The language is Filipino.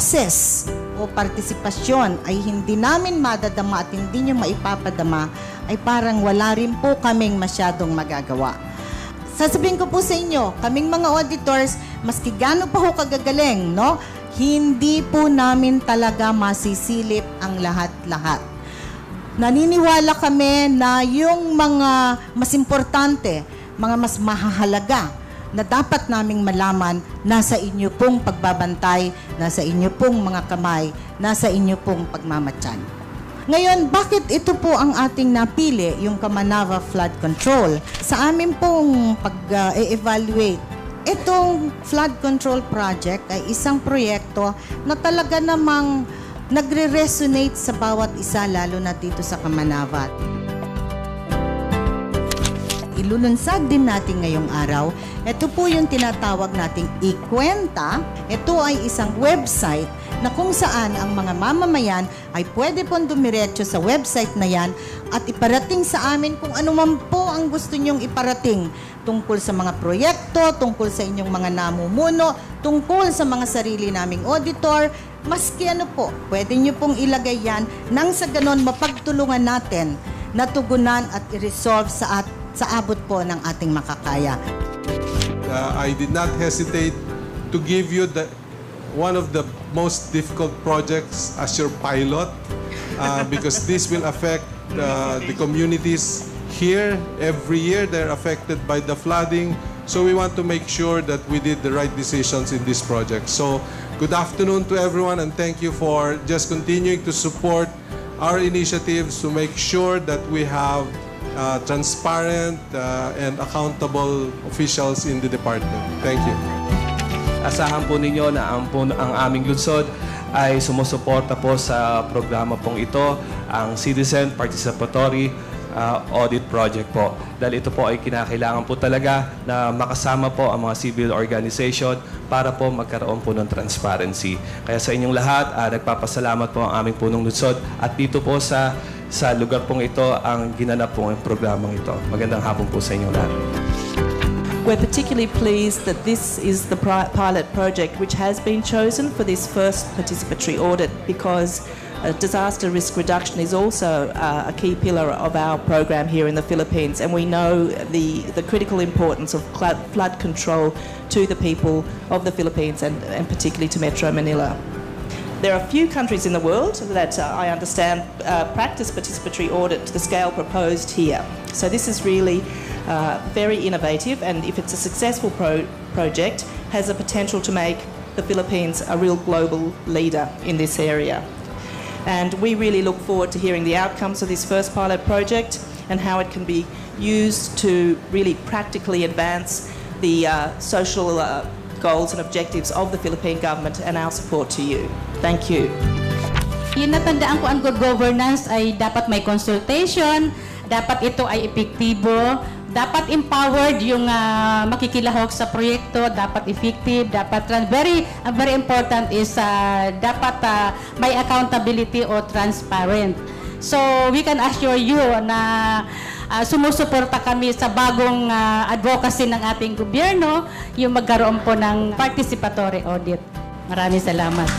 boses o partisipasyon ay hindi namin madadama at hindi nyo maipapadama, ay parang wala rin po kaming masyadong magagawa. Sasabihin ko po sa inyo, kaming mga auditors, maski gaano pa ho kagagaling, no? Hindi po namin talaga masisilip ang lahat-lahat. Naniniwala kami na yung mga mas importante, mga mas mahahalaga na dapat naming malaman, nasa inyo pong pagbabantay, nasa inyo pong mga kamay, nasa inyo pong pagmamatyan. Ngayon, bakit ito po ang ating napili, yung Kamanava Flood Control? Sa amin pong pag-evaluate, itong flood control project ay isang proyekto na talaga namang nagre-resonate sa bawat isa, lalo na dito sa Kamanava. Ilulunsad din natin ngayong araw. Ito po yung tinatawag nating ikwenta. Ito ay isang website na kung saan ang mga mamamayan ay pwede pong dumiretso sa website na yan at iparating sa amin kung ano man po ang gusto nyong iparating tungkol sa mga proyekto, tungkol sa inyong mga namumuno, tungkol sa mga sarili naming auditor, maski ano po, pwede nyo pong ilagay yan nang sa ganon mapagtulungan natin na tugunan at i-resolve sa abot po ng ating makakaya. I did not hesitate to give you one of the most difficult projects as your pilot because this will affect the communities here. Every year they're affected by the flooding. So we want to make sure that we did the right decisions in this project. So good afternoon to everyone and thank you for just continuing to support our initiatives to make sure that we have transparent and accountable officials in the department. Thank you. Asahan po ninyo na ang aming lungsod ay sumusuporta po sa programa pong ito, ang Citizen Participatory Audit Project po. Dahil ito po ay kinakailangan po talaga na makasama po ang mga civil organization para po magkaroon po ng transparency. Kaya sa inyong lahat, nagpapasalamat po ang aming punong lungsod at dito po sa lugar pong ito ang ginanap po ang programang ito. Magandang hapon po sa inyong lahat. We're particularly pleased that this is the pilot project which has been chosen for this first participatory audit because disaster risk reduction is also a key pillar of our program here in the Philippines, and we know the critical importance of flood control to the people of the Philippines and particularly to Metro Manila. There are few countries in the world that I understand practice participatory audit to the scale proposed here. So this is really very innovative, and if it's a successful project, has the potential to make the Philippines a real global leader in this area. And we really look forward to hearing the outcomes of this first pilot project and how it can be used to really practically advance the social goals and objectives of the Philippine government and our support to you. Thank you. Yung natandaan ko, ang good governance ay dapat may consultation, dapat ito ay epektibo, dapat empowered yung makikilahok sa proyekto, dapat effective, dapat very important is dapat may accountability o transparent. So we can assure you na sumusuporta kami sa bagong advocacy ng ating gobyerno, yung magkaroon po ng participatory audit. Maraming salamat.